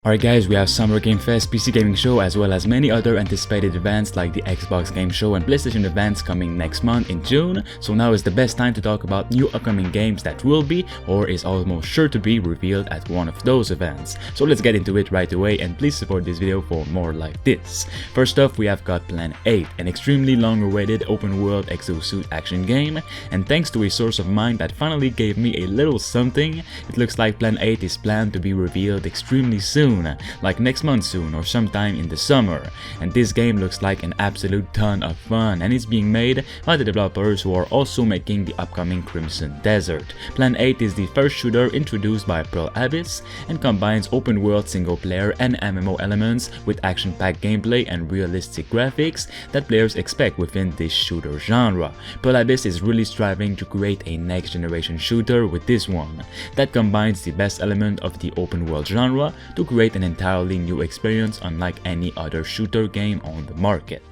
Alright guys, we have Summer Game Fest, PC Gaming Show, as well as many other anticipated events like the Xbox Game Show and PlayStation events coming next month in June. So now is the best time to talk about new upcoming games that will be or is almost sure to be revealed at one of those events. So let's get into it right away, and please support this video for more like this. First off, we have got Plan 8, an extremely long-awaited open-world exosuit action game, and thanks to a source of mine that finally gave me a little something, it looks like Plan 8 is planned to be revealed extremely soon, like next month soon or sometime in the summer. And this game looks like an absolute ton of fun, and it's being made by the developers who are also making the upcoming Crimson Desert. Plan 8 is the first shooter introduced by Pearl Abyss and combines open world single player and MMO elements with action-packed gameplay and realistic graphics that players expect within this shooter genre. Pearl Abyss is really striving to create a next generation shooter with this one that combines the best element of the open world genre to create an entirely new experience unlike any other shooter game on the market.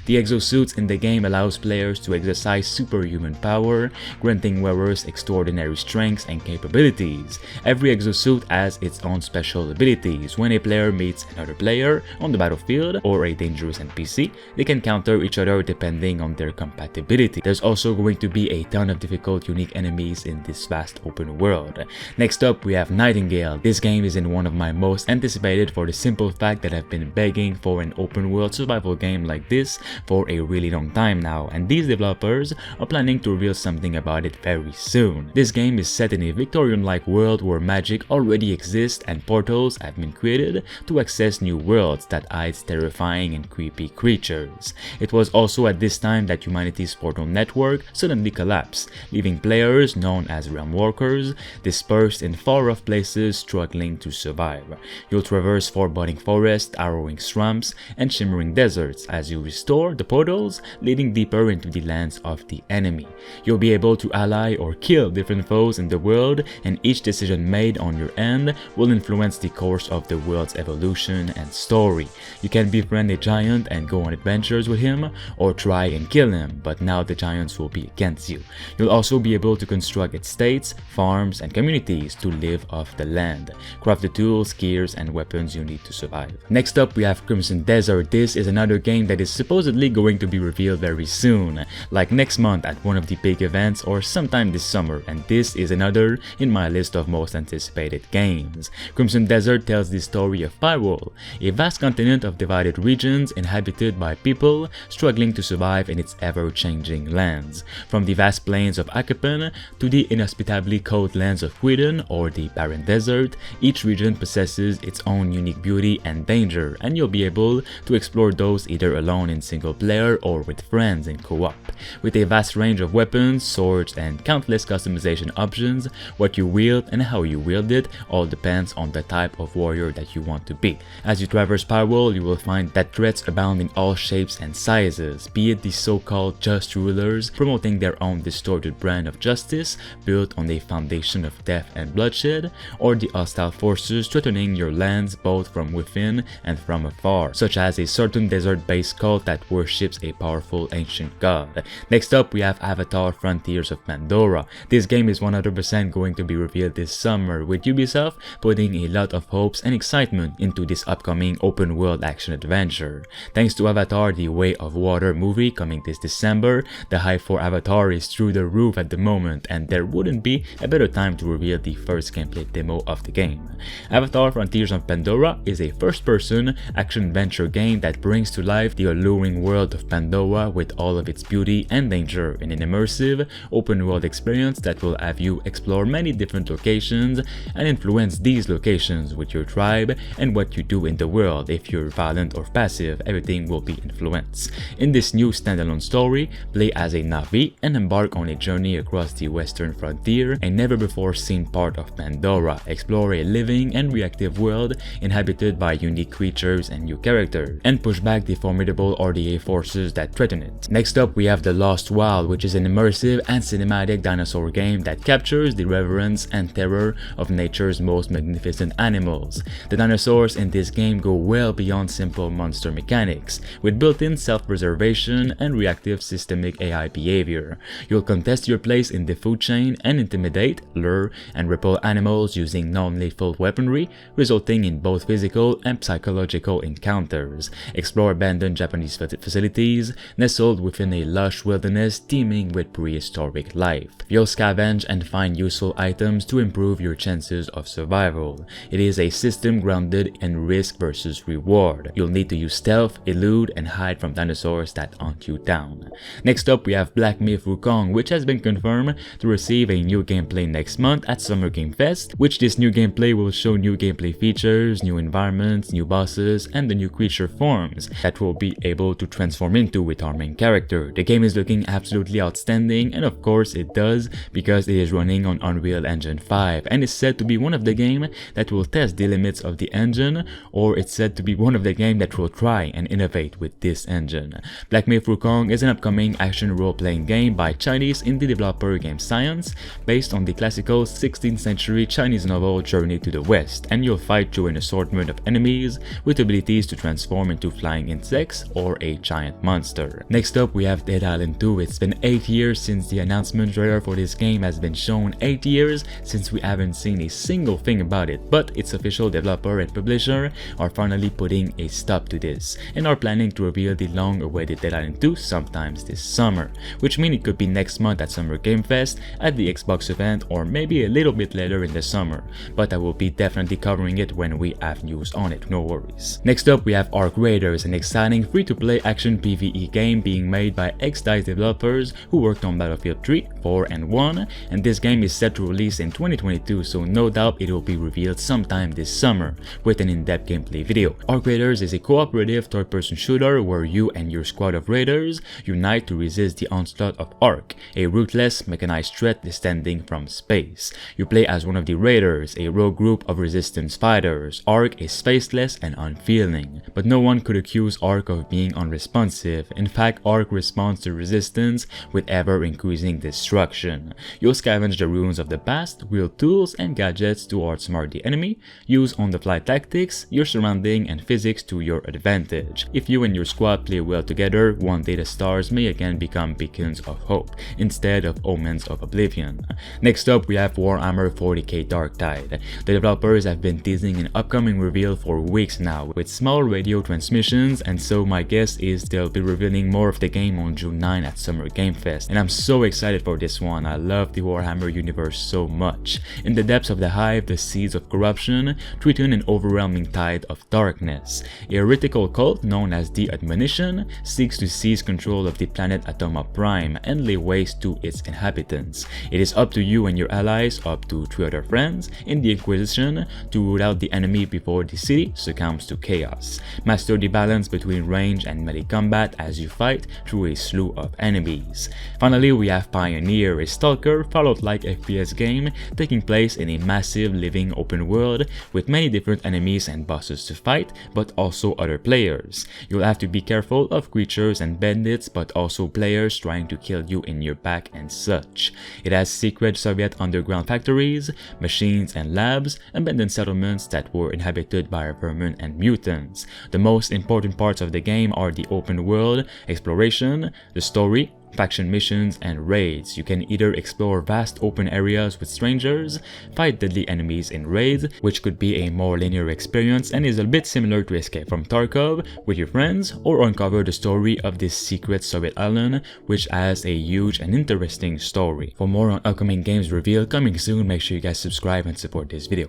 The exosuits in the game allows players to exercise superhuman power, granting wearers extraordinary strengths and capabilities. Every exosuit has its own special abilities. When a player meets another player on the battlefield or a dangerous NPC, they can counter each other depending on their compatibility. There's also going to be a ton of difficult unique enemies in this vast open world. Next up, we have Nightingale. This game is in one of my most anticipated for the simple fact that I've been begging for an open world survival game like this for a really long time now, and these developers are planning to reveal something about it very soon. This game is set in a Victorian-like world where magic already exists and portals have been created to access new worlds that hides terrifying and creepy creatures. It was also at this time that humanity's portal network suddenly collapsed, leaving players known as realm walkers dispersed in far-off places struggling to survive. You'll traverse foreboding forests, arrowing swamps, and shimmering deserts as you restore the portals leading deeper into the lands of the enemy. You'll be able to ally or kill different foes in the world, and each decision made on your end will influence the course of the world's evolution and story. You can befriend a giant and go on adventures with him, or try and kill him, but now the giants will be against you. You'll also be able to construct estates, farms, and communities to live off the land. Craft the tools, gears, and weapons you need to survive. Next up, we have Crimson Desert. This is another game that is supposedly going to be revealed very soon, like next month at one of the big events or sometime this summer, and this is another in my list of most anticipated games. Crimson Desert tells the story of Pioner, a vast continent of divided regions inhabited by people struggling to survive in its ever-changing lands. From the vast plains of Akapan to the inhospitably cold lands of Quidon or the barren desert, each region possesses its own unique beauty and danger, and you'll be able to explore those either alone in single player or with friends in co-op. With a vast range of weapons, swords, and countless customization options, what you wield and how you wield it all depends on the type of warrior that you want to be. As you traverse Pyrewall, you will find that threats abound in all shapes and sizes, be it the so-called just rulers promoting their own distorted brand of justice built on a foundation of death and bloodshed, or the hostile forces threatening your lands both from within and from afar, such as a certain desert-based cult that worships a powerful ancient god. Next up, we have Avatar: Frontiers of Pandora. This game is 100% going to be revealed this summer, with Ubisoft putting a lot of hopes and excitement into this upcoming open-world action adventure. Thanks to Avatar: The Way of Water movie coming this December, the hype for Avatar is through the roof at the moment, and there wouldn't be a better time to reveal the first gameplay demo of the game. Avatar: Frontiers of Pandora is a first-person action-adventure game that brings to life the alluring world of Pandora with all of its beauty and danger in an immersive, open-world experience that will have you explore many different locations and influence these locations with your tribe and what you do in the world. If you're violent or passive, everything will be influenced. In this new standalone story, play as a Na'vi and embark on a journey across the western frontier, a never-before-seen part of Pandora. Explore a living and reactive world inhabited by unique creatures and new characters, and push back the formidable RDA forces that threaten it. Next up, we have The Lost Wild, which is an immersive and cinematic dinosaur game that captures the reverence and terror of nature's most magnificent animals. The dinosaurs in this game go well beyond simple monster mechanics, with built-in self-preservation and reactive systemic AI behavior. You'll contest your place in the food chain and intimidate, lure, and repel animals using non-lethal weaponry, resulting resulting in both physical and psychological encounters. Explore abandoned Japanese facilities nestled within a lush wilderness teeming with prehistoric life. You'll scavenge and find useful items to improve your chances of survival. It is a system grounded in risk versus reward. You'll need to use stealth, elude, and hide from dinosaurs that hunt you down. Next up, we have Black Myth Wukong, which has been confirmed to receive a new gameplay next month at Summer Game Fest, which this new gameplay will show new gameplay features, new environments, new bosses, and the new creature forms that we'll be able to transform into with our main character. The game is looking absolutely outstanding, and of course it does because it is running on Unreal Engine 5 and is said to be one of the games that will test the limits of the engine, or it's said to be one of the games that will try and innovate with this engine. Black Myth Wukong is an upcoming action role-playing game by Chinese indie developer Game Science, based on the classical 16th century Chinese novel Journey to the West, and you'll fight through an assortment of enemies with abilities to transform into flying insects or a giant monster. Next up, we have Dead Island 2. It's been 8 years since the announcement trailer for this game has been shown, 8 years since we haven't seen a single thing about it, but its official developer and publisher are finally putting a stop to this and are planning to reveal the long-awaited Dead Island 2 sometimes this summer, which means it could be next month at Summer Game Fest at the Xbox event, or maybe a little bit later in the summer, but I will be definitely covering it when we have news on it, no worries. Next up, we have Arc Raiders, an exciting free-to-play action PvE game being made by ex-DICE developers who worked on Battlefield 3, 4, and 1, and this game is set to release in 2022, so no doubt it will be revealed sometime this summer with an in-depth gameplay video. Arc Raiders is a cooperative third-person shooter where you and your squad of raiders unite to resist the onslaught of Arc, a ruthless mechanized threat descending from space. You play as one of the raiders, a rogue group of resistance fighters. Arc is faceless and unfeeling, but no one could accuse Arc of being unresponsive. In fact, Arc responds to resistance with ever-increasing destruction. You'll scavenge the ruins of the past, wield tools and gadgets to outsmart the enemy, use on-the-fly tactics, your surrounding and physics to your advantage. If you and your squad play well together, one day the stars may again become beacons of hope instead of omens of oblivion. Next up, we have Warhammer 40k Darktide. The developers have been teasing an upcoming reveal for weeks now with small radio transmissions, and so my guess is they'll be revealing more of the game on June 9 at Summer Game Fest, and I'm so excited for this one. I love the Warhammer universe so much. In the depths of the hive, the seeds of corruption threaten an overwhelming tide of darkness. A heretical cult known as the Admonition seeks to seize control of the planet Atoma Prime and lay waste to its inhabitants. It is up to you and your allies, up to 3 other friends in the Inquisition, to root out the enemy before the city succumbs to chaos. Master the balance between range and melee combat as you fight through a slew of enemies. Finally, we have Pioneer, a stalker Fallout-like FPS game taking place in a massive living open world with many different enemies and bosses to fight, but also other players. You'll have to be careful of creatures and bandits, but also players trying to kill you in your back and such. It has secret Soviet underground factories, machines and labs, abandoned settlements that were inhabited by vermin and mutants. The most important parts of the game are the open world, exploration, the story, faction missions, and raids. You can either explore vast open areas with strangers, fight deadly enemies in raids, which could be a more linear experience and is a bit similar to Escape from Tarkov with your friends, or uncover the story of this secret Soviet island, which has a huge and interesting story. For more on upcoming games revealed coming soon, make sure you guys subscribe and support this video.